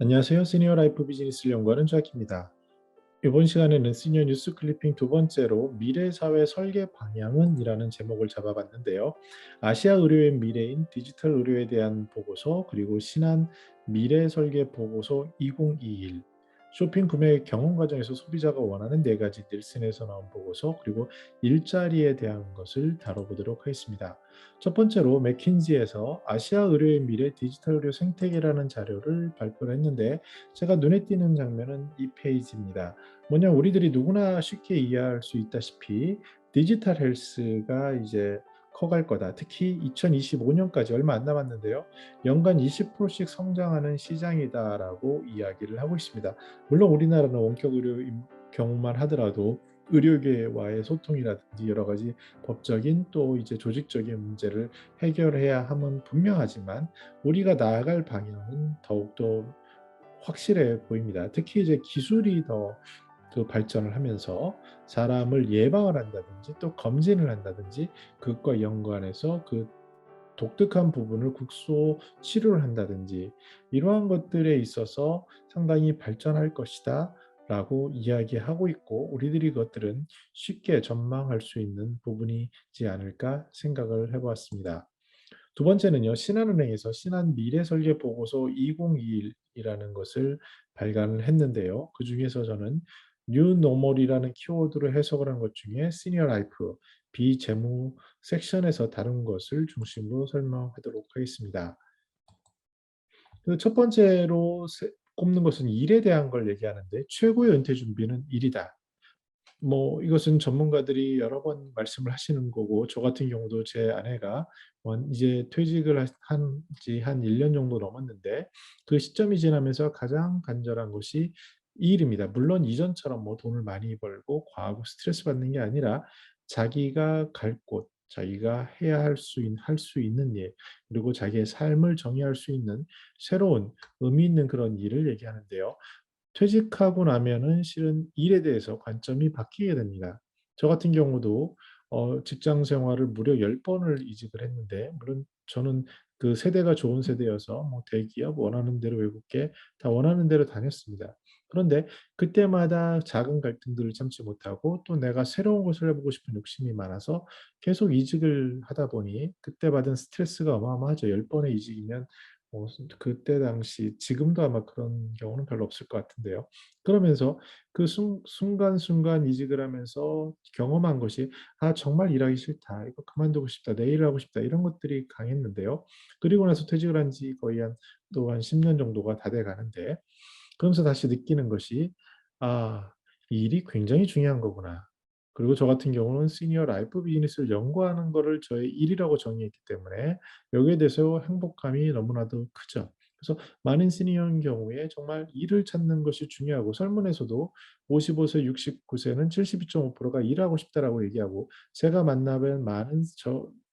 안녕하세요. 시니어 라이프 비즈니스를 연구하는 조학입니다. 이번 시간에는 시니어 뉴스 클리핑 두 번째로 미래 사회 설계 방향은 이라는 제목을 잡아봤는데요. 아시아 의료의 미래인 디지털 의료에 대한 보고서, 그리고 신한 미래 설계 보고서 2021, 쇼핑 구매 경험 과정에서 소비자가 원하는 네 가지 닐슨에서 나온 보고서, 그리고 일자리에 대한 것을 다뤄보도록 하겠습니다. 첫 번째로 맥킨지에서 아시아 의료의 미래 디지털 의료 생태계라는 자료를 발표를 했는데, 제가 눈에 띄는 장면은 이 페이지입니다. 뭐냐, 우리들이 누구나 쉽게 이해할 수 있다시피 디지털 헬스가 이제 커갈 거다. 특히 2025년까지 얼마 안 남았는데요. 연간 20%씩 성장하는 시장이다라고 이야기를 하고 있습니다. 물론 우리나라는 원격 의료인 경우만 하더라도 의료계와의 소통이라든지 여러 가지 법적인 또 이제 조직적인 문제를 해결해야 함은 분명하지만, 우리가 나아갈 방향은 더욱더 확실해 보입니다. 특히 이제 기술이 더 발전을 하면서 사람을 예방을 한다든지 또 검진을 한다든지, 그것과 연관해서 그 독특한 부분을 국소 치료를 한다든지, 이러한 것들에 있어서 상당히 발전할 것이다 라고 이야기하고 있고, 우리들이 그것들은 쉽게 전망할 수 있는 부분이지 않을까 생각을 해보았습니다. 두 번째는요, 신한은행에서 신한 미래설계 보고서 2021이라는 것을 발간을 했는데요. 그 중에서 저는 뉴노멀이라는 키워드로 해석을 한 것 중에 시니어 라이프, 비재무 섹션에서 다룬 것을 중심으로 설명하도록 하겠습니다. 그 첫 번째로 꼽는 것은 일에 대한 걸 얘기하는데, 최고의 은퇴 준비는 일이다. 뭐 이것은 전문가들이 여러 번 말씀을 하시는 거고, 저 같은 경우도 제 아내가 이제 퇴직을 한 지 한 1년 정도 넘었는데, 그 시점이 지나면서 가장 간절한 것이 이 일입니다. 물론 이전처럼 뭐 돈을 많이 벌고 과하고 스트레스 받는 게 아니라, 자기가 갈 곳, 자기가 해야 할 수 있는 일, 그리고 자기의 삶을 정의할 수 있는 새로운 의미 있는 그런 일을 얘기하는데요. 퇴직하고 나면은 실은 일에 대해서 관점이 바뀌게 됩니다. 저 같은 경우도 직장 생활을 무려 10번을 이직을 했는데, 물론 저는 그 세대가 좋은 세대여서 뭐 대기업 원하는 대로 외국계 다 원하는 대로 다녔습니다. 그런데 그때마다 작은 갈등들을 참지 못하고 또 내가 새로운 것을 해보고 싶은 욕심이 많아서 계속 이직을 하다 보니, 그때 받은 스트레스가 어마어마하죠. 10번의 이직이면 그때 당시, 지금도 아마 그런 경우는 별로 없을 것 같은데요. 그러면서 그 순간순간 이직을 하면서 경험한 것이, 아, 정말 일하기 싫다. 이거 그만두고 싶다. 내일 하고 싶다. 이런 것들이 강했는데요. 그리고 나서 퇴직을 한 지 거의 또 한 10년 정도가 다 돼 가는데, 그러면서 다시 느끼는 것이, 아, 이 일이 굉장히 중요한 거구나. 그리고 저 같은 경우는 시니어 라이프 비즈니스를 연구하는 거를 저의 일이라고 정의했기 때문에 여기에 대해서 행복감이 너무나도 크죠. 그래서 많은 시니어인 경우에 정말 일을 찾는 것이 중요하고, 설문에서도 55세, 69세는 72.5%가 일하고 싶다라고 얘기하고, 제가 만나뵌 많은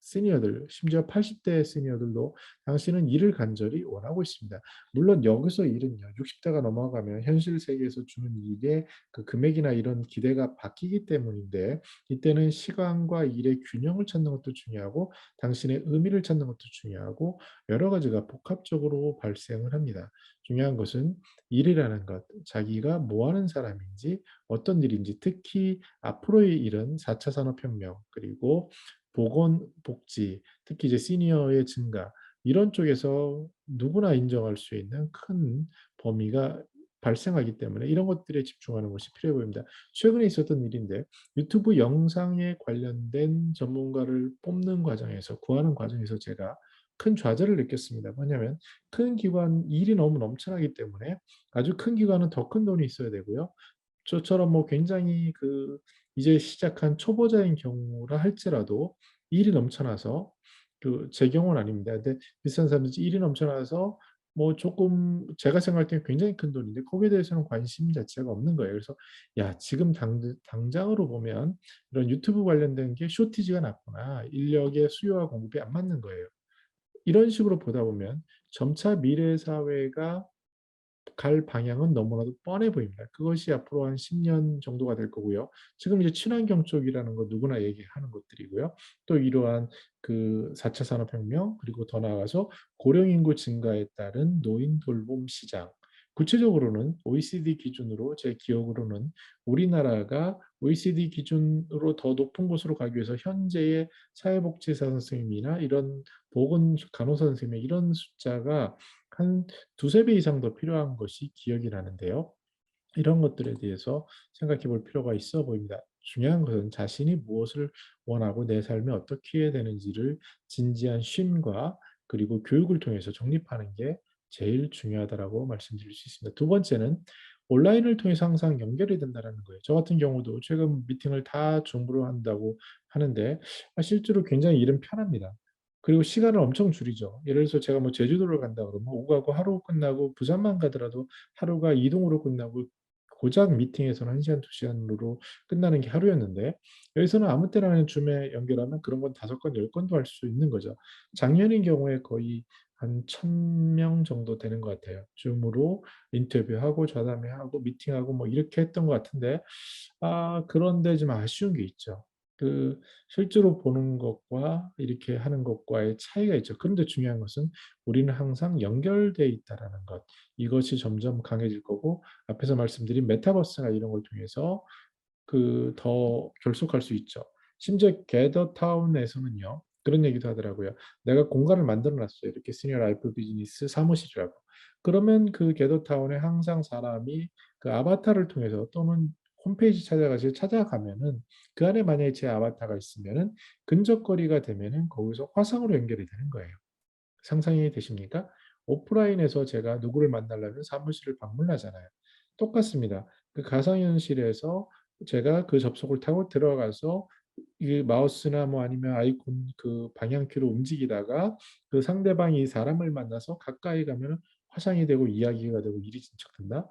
시니어들, 심지어 80대 시니어들도 당신은 일을 간절히 원하고 있습니다. 물론 여기서 일은요, 60대가 넘어가면 현실 세계에서 주는 일의 그 금액이나 이런 기대가 바뀌기 때문인데, 이때는 시간과 일의 균형을 찾는 것도 중요하고 당신의 의미를 찾는 것도 중요하고, 여러 가지가 복합적으로 발생을 합니다. 중요한 것은 일이라는 것, 자기가 뭐 하는 사람인지, 어떤 일인지, 특히 앞으로의 일은 4차 산업혁명, 그리고 보건, 복지, 특히 이제 시니어의 증가, 이런 쪽에서 누구나 인정할 수 있는 큰 범위가 발생하기 때문에 이런 것들에 집중하는 것이 필요해 보입니다. 최근에 있었던 일인데, 유튜브 영상에 관련된 전문가를 뽑는 과정에서, 구하는 과정에서 제가 큰 좌절을 느꼈습니다. 뭐냐면, 큰 기관 일이 너무 넘쳐나기 때문에 아주 큰 기관은 더 큰 돈이 있어야 되고요. 저처럼 뭐 굉장히 이제 시작한 초보자인 경우라 할지라도 일이 넘쳐나서, 제 경우는 아닙니다. 근데 비슷한 사람들이 일이 넘쳐나서 뭐 조금 제가 생각할 때는 굉장히 큰 돈인데 거기에 대해서는 관심 자체가 없는 거예요. 그래서 야, 지금 당장으로 보면 이런 유튜브 관련된 게 쇼티지가 났구나. 인력의 수요와 공급이 안 맞는 거예요. 이런 식으로 보다 보면 점차 미래 사회가 갈 방향은 너무나도 뻔해 보입니다. 그것이 앞으로 한 10년 정도가 될 거고요. 지금 이제 친환경 쪽이라는 거 누구나 얘기하는 것들이고요. 또 이러한 그 4차 산업혁명, 그리고 더 나아가서 고령 인구 증가에 따른 노인 돌봄 시장, 구체적으로는 OECD 기준으로 제 기억으로는 우리나라가 OECD 기준으로 더 높은 곳으로 가기 위해서 현재의 사회복지사 선생님이나 이런 보건 간호사 선생님의 이런 숫자가 한 두세 배 이상 더 필요한 것이 기억이 나는데요. 이런 것들에 대해서 생각해 볼 필요가 있어 보입니다. 중요한 것은 자신이 무엇을 원하고 내 삶이 어떻게 해야 되는지를 진지한 쉼과 그리고 교육을 통해서 정립하는 게 제일 중요하다라고 말씀드릴 수 있습니다. 두 번째는 온라인을 통해서 항상 연결이 된다라는 거예요. 저 같은 경우도 최근 미팅을 다 줌으로 한다고 하는데 실제로 굉장히 일은 편합니다. 그리고 시간을 엄청 줄이죠. 예를 들어서 제가 뭐 제주도를 간다 그러면 오고 가고 하루 끝나고 부산만 가더라도 하루가 이동으로 끝나고 고작 미팅에서는 1 시간, 2 시간으로 끝나는 게 하루였는데 여기서는 아무 때나 그냥 줌에 연결하면 그런 건 5 건, 10 건도 할 수 있는 거죠. 작년인 경우에 거의 한 1,000명 정도 되는 것 같아요. 줌으로 인터뷰하고 좌담회하고 미팅하고 뭐 이렇게 했던 것 같은데 그런데 좀 아쉬운 게 있죠. 그 실제로 보는 것과 이렇게 하는 것과의 차이가 있죠. 그런데 중요한 것은 우리는 항상 연결돼 있다라는 것. 이것이 점점 강해질 거고 앞에서 말씀드린 메타버스나 이런 걸 통해서 더 결속할 수 있죠. 심지어 게더타운에서는요. 그런 얘기도 하더라고요. "내가 공간을 만들어 놨어요." 이렇게 시니어 라이프 비즈니스 사무실이라고. 그러면 그 게더타운에 항상 사람이 그 아바타를 통해서 또는 홈페이지 찾아가서 찾아가면은 그 안에 만약에 제 아바타가 있으면은 근접거리가 되면은 거기서 화상으로 연결이 되는 거예요. 상상이 되십니까? 오프라인에서 제가 누구를 만나려면 사무실을 방문하잖아요. 똑같습니다. 그 가상현실에서 제가 그 접속을 타고 들어가서 이 마우스나 뭐 아니면 아이콘 그 방향키로 움직이다가 그 상대방이 사람을 만나서 가까이 가면은 화상이 되고 이야기가 되고 일이 진척된다?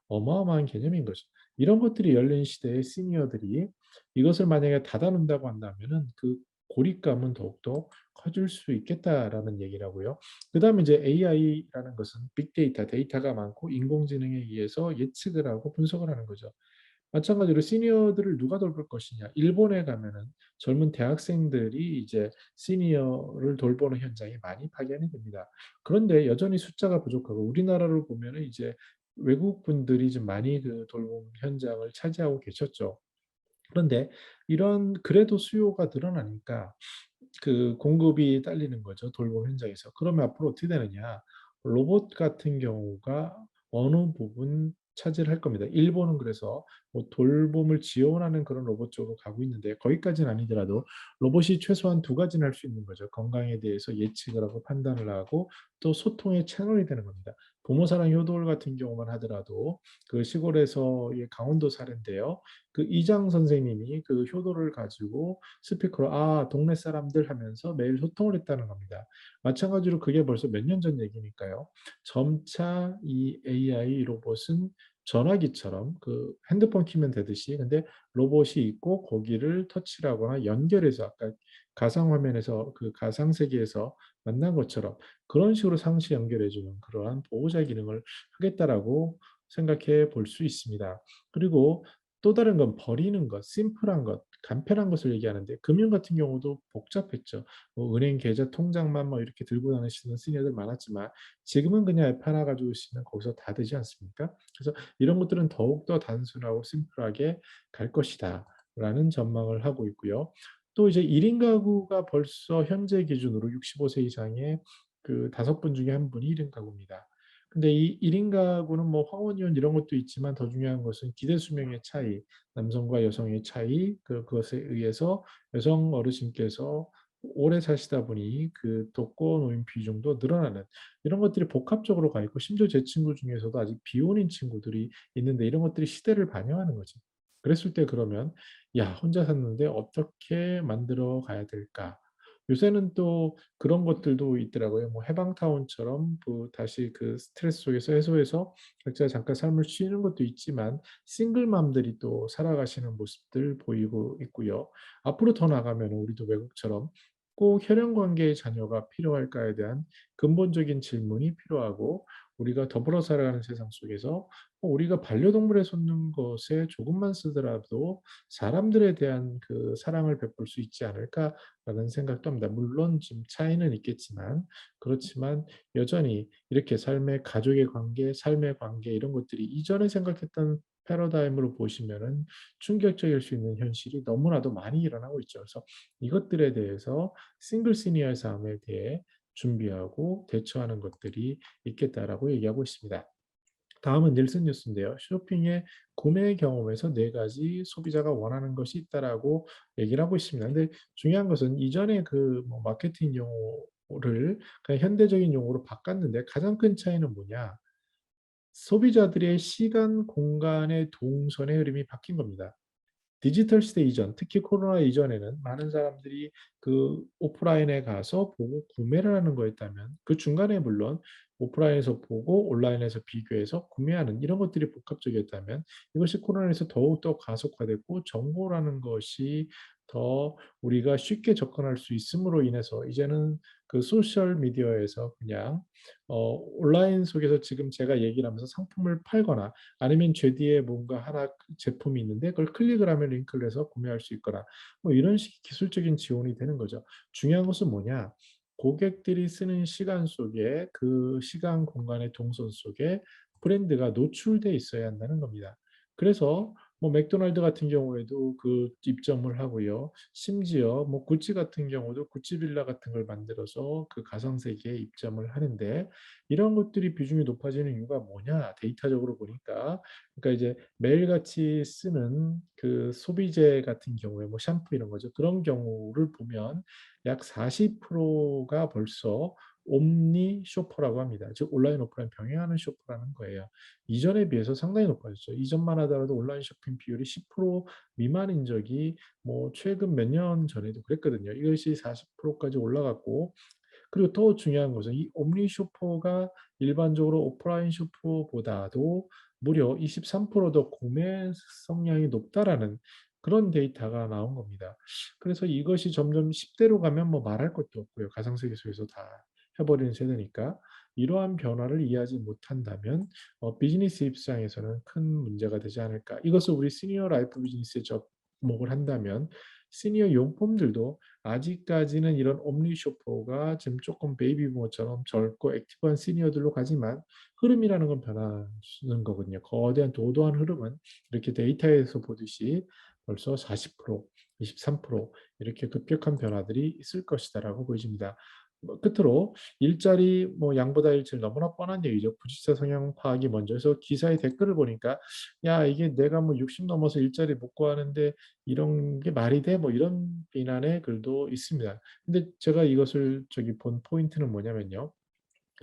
어마어마한 개념인 거죠. 이런 것들이 열린 시대의 시니어들이 이것을 만약에 닫아 놓는다고 한다면은 그 고립감은 더욱더 커질 수 있겠다라는 얘기라고요. 그다음에 이제 AI라는 것은 빅데이터, 데이터가 많고 인공지능에 의해서 예측을 하고 분석을 하는 거죠. 마찬가지로 시니어들을 누가 돌볼 것이냐. 일본에 가면은 젊은 대학생들이 이제 시니어를 돌보는 현장이 많이 파견이 됩니다. 그런데 여전히 숫자가 부족하고 우리나라로 보면은 이제 외국 분들이 좀 많이 그 돌봄 현장을 차지하고 계셨죠. 그런데 이런 그래도 수요가 늘어나니까 그 공급이 딸리는 거죠, 돌봄 현장에서. 그러면 앞으로 어떻게 되느냐. 로봇 같은 경우가 어느 부분 차지를 할 겁니다. 일본은 그래서 뭐 돌봄을 지원하는 그런 로봇 쪽으로 가고 있는데 거기까지는 아니더라도 로봇이 최소한 두 가지는 할 수 있는 거죠. 건강에 대해서 예측을 하고 판단을 하고 또 소통의 채널이 되는 겁니다. 부모사랑 효도를 같은 경우만 하더라도 그 시골에서의 강원도 사례인데요. 그 이장 선생님이 그 효도를 가지고 스피커로 동네 사람들 하면서 매일 소통을 했다는 겁니다. 마찬가지로 그게 벌써 몇 년 전 얘기니까요. 점차 이 AI 로봇은 전화기처럼 그 핸드폰 키면 되듯이 근데 로봇이 있고 거기를 터치를 하거나 연결해서 아까 가상 화면에서 그 가상 세계에서 만난 것처럼 그런 식으로 상시 연결해 주는 그러한 보호자 기능을 하겠다라고 생각해 볼 수 있습니다. 그리고 또 다른 건 버리는 것, 심플한 것, 간편한 것을 얘기하는데 금융 같은 경우도 복잡했죠. 뭐 은행 계좌 통장만 뭐 이렇게 들고 다니시는 시니어들 많았지만 지금은 그냥 앱 하나 가지고 있으면 거기서 다 되지 않습니까? 그래서 이런 것들은 더욱더 단순하고 심플하게 갈 것이다라는 전망을 하고 있고요. 또 이제 1인 가구가 벌써 현재 기준으로 65세 이상의 그 5분 중에 한 분이 1인 가구입니다. 근데 이 1인 가구는 뭐 황혼이혼 이런 것도 있지만 더 중요한 것은 기대 수명의 차이, 남성과 여성의 차이, 그것에 의해서 여성 어르신께서 오래 사시다 보니 그 독거노인 비중도 늘어나는 이런 것들이 복합적으로 가 있고 심지어 제 친구 중에서도 아직 비혼인 친구들이 있는데 이런 것들이 시대를 반영하는 거죠. 그랬을 때 그러면 '야 혼자 샀는데 어떻게 만들어 가야 될까?' 요새는 또 그런 것들도 있더라고요. 뭐 해방타운처럼 다시 그 스트레스 속에서 해소해서 각자 잠깐 삶을 쉬는 것도 있지만 싱글맘들이 또 살아가시는 모습들 보이고 있고요. 앞으로 더 나가면 우리도 외국처럼 꼭 혈연 관계의 자녀가 필요할까에 대한 근본적인 질문이 필요하고 우리가 더불어 살아가는 세상 속에서 우리가 반려동물에 쏟는 것에 조금만 쓰더라도 사람들에 대한 그 사랑을 베풀 수 있지 않을까라는 생각도 합니다. 물론 좀 차이는 있겠지만 그렇지만 여전히 이렇게 삶의 가족의 관계, 삶의 관계 이런 것들이 이전에 생각했던 패러다임으로 보시면은 충격적일 수 있는 현실이 너무나도 많이 일어나고 있죠. 그래서 이것들에 대해서 싱글 시니어의 삶에 대해 준비하고 대처하는 것들이 있겠다라고 얘기하고 있습니다. 다음은 닐슨 뉴스인데요. 쇼핑의 구매 경험에서 네 가지 소비자가 원하는 것이 있다라고 얘기를 하고 있습니다. 근데 중요한 것은 이전에 그 뭐 마케팅 용어를 그냥 현대적인 용어로 바꿨는데 가장 큰 차이는 뭐냐? 소비자들의 시간, 공간의 동선의 흐름이 바뀐 겁니다. 디지털 시대 이전, 특히 코로나 이전에는 많은 사람들이 그 오프라인에 가서 보고 구매를 하는 거였다면 그 중간에 물론 오프라인에서 보고 온라인에서 비교해서 구매하는 이런 것들이 복합적이었다면 이것이 코로나에서 더욱더 가속화됐고 정보라는 것이 더 우리가 쉽게 접근할 수 있음으로 인해서 이제는 그 소셜 미디어에서 그냥 온라인 속에서 지금 제가 얘기를 하면서 상품을 팔거나 아니면 제 뒤에 뭔가 하나 제품이 있는데 그걸 클릭을 하면 링크를 해서 구매할 수 있거나 뭐 이런 식의 기술적인 지원이 되는 거죠. 중요한 것은 뭐냐? 고객들이 쓰는 시간 속에 그 시간 공간의 동선 속에 브랜드가 노출돼 있어야 한다는 겁니다. 그래서 뭐 맥도날드 같은 경우에도 그 입점을 하고요. 심지어 뭐 구찌 같은 경우도 구찌 빌라 같은 걸 만들어서 그 가상 세계에 입점을 하는데 이런 것들이 비중이 높아지는 이유가 뭐냐? 데이터적으로 보니까 그러니까 이제 매일같이 쓰는 그 소비재 같은 경우에 뭐 샴푸 이런 거죠. 그런 경우를 보면 약 40%가 벌써 옴니 쇼퍼라고 합니다. 즉 온라인 오프라인 병행하는 쇼퍼라는 거예요. 이전에 비해서 상당히 높아졌죠. 이전만 하더라도 온라인 쇼핑 비율이 10% 미만인 적이 뭐 최근 몇 년 전에도 그랬거든요. 이것이 40%까지 올라갔고 그리고 더 중요한 것은 이 옴니 쇼퍼가 일반적으로 오프라인 쇼퍼보다도 무려 23%더 구매 성량이 높다라는 그런 데이터가 나온 겁니다. 그래서 이것이 점점 10대로 가면 뭐 말할 것도 없고요. 가상세계소에서 다 해버리는 세대니까 이러한 변화를 이해하지 못한다면 비즈니스 입장에서는 큰 문제가 되지 않을까. 이것을 우리 시니어 라이프 비즈니스에 접목을 한다면 시니어 용품들도 아직까지는 이런 옴니 쇼퍼가 지금 조금 베이비부머처럼 젊고 액티브한 시니어들로 가지만 흐름이라는 건 변하는 거거든요. 거대한 도도한 흐름은 이렇게 데이터에서 보듯이 벌써 40%, 23% 이렇게 급격한 변화들이 있을 것이다라고 보여집니다. 끝으로 일자리 뭐 양보다 일질 너무나 뻔한 얘기죠. 부직자 성향 파악이 먼저 해서 기사의 댓글을 보니까 야 이게 내가 뭐 60 넘어서 일자리 못 구하는데 이런 게 말이 돼? 뭐 이런 비난의 글도 있습니다. 근데 제가 이것을 저기 본 포인트는 뭐냐면요.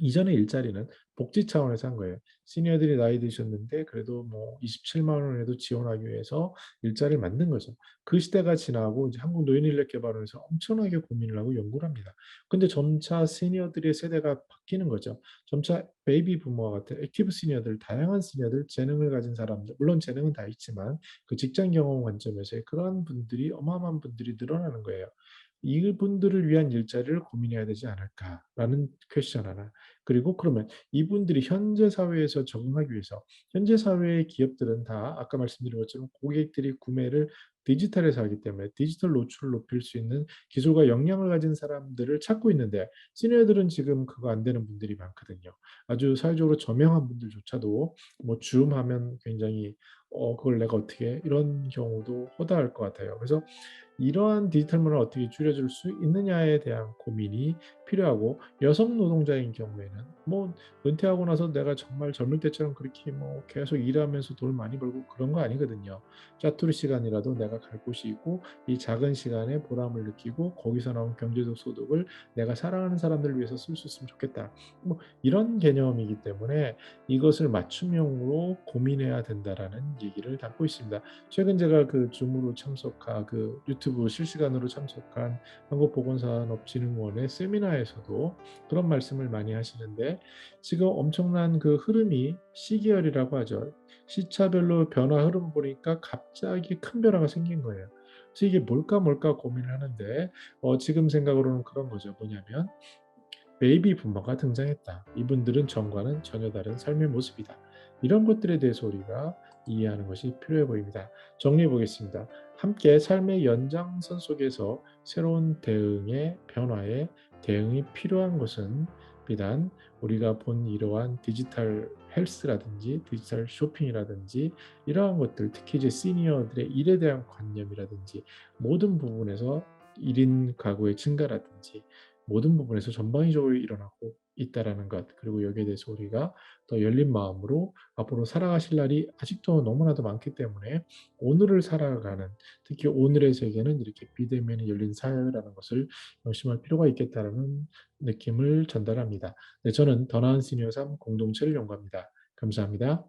이전의 일자리는 복지 차원에서 한 거예요. 시니어들이 나이 드셨는데 그래도 뭐 27만 원에도 지원하기 위해서 일자리를 만든 거죠. 그 시대가 지나고 이제 한국노인인력개발원에서 엄청나게 고민을 하고 연구를 합니다. 근데 점차 시니어들의 세대가 바뀌는 거죠. 점차 베이비 부모와 같은 액티브 시니어들, 다양한 시니어들, 재능을 가진 사람들, 물론 재능은 다 있지만 그 직장 경험 관점에서 그러한 분들이 어마어마한 분들이 늘어나는 거예요. 이분들을 위한 일자리를 고민해야 되지 않을까라는 퀘스천 하나. 그리고 그러면 이분들이 현재 사회에서 적응하기 위해서 현재 사회의 기업들은 다 아까 말씀드린 것처럼 고객들이 구매를 디지털에서 하기 때문에 디지털 노출을 높일 수 있는 기술과 역량을 가진 사람들을 찾고 있는데 시니어들은 지금 그거 안 되는 분들이 많거든요. 아주 사회적으로 저명한 분들조차도 뭐 줌하면 굉장히 그걸 내가 어떻게 해? 이런 경우도 허다할 것 같아요. 그래서 이러한 디지털 문화를 어떻게 줄여줄 수 있느냐에 대한 고민이 필요하고 여성 노동자인 경우에는 뭐 은퇴하고 나서 내가 정말 젊을 때처럼 그렇게 뭐 계속 일하면서 돈 많이 벌고 그런 거 아니거든요. 짜투리 시간이라도 내가 갈 곳이 있고 이 작은 시간에 보람을 느끼고 거기서 나온 경제적 소득을 내가 사랑하는 사람들을 위해서 쓸 수 있으면 좋겠다. 뭐 이런 개념이기 때문에 이것을 맞춤형으로 고민해야 된다라는 얘기를 담고 있습니다. 최근 제가 그 줌으로 참석한 그 유튜브 실시간으로 참석한 한국보건산업진흥원의 세미나에서도 그런 말씀을 많이 하시는데 지금 엄청난 그 흐름이 시기열이라고 하죠. 시차별로 변화 흐름을 보니까 갑자기 큰 변화가 생긴 거예요. 그래서 이게 뭘까 고민을 하는데 지금 생각으로는 그런 거죠. 뭐냐면 베이비 부머가 등장했다. 이분들은 전과는 전혀 다른 삶의 모습이다. 이런 것들에 대해서 우리가 이해하는 것이 필요해 보입니다. 정리해 보겠습니다. 함께 삶의 연장선 속에서 새로운 대응의 변화에 대응이 필요한 것은 비단 우리가 본 이러한 디지털 헬스라든지 디지털 쇼핑이라든지 이러한 것들, 특히 이제 시니어들의 일에 대한 관념이라든지 모든 부분에서 1인 가구의 증가라든지 모든 부분에서 전방위적으로 일어나고 있다라는 것, 그리고 여기에 대해서 우리가 더 열린 마음으로 앞으로 살아가실 날이 아직도 너무나도 많기 때문에 오늘을 살아가는, 특히 오늘의 세계는 이렇게 비대면이 열린 사회라는 것을 명심할 필요가 있겠다라는 느낌을 전달합니다. 네, 저는 더 나은 시니어 삶 공동체를 연구합니다. 감사합니다.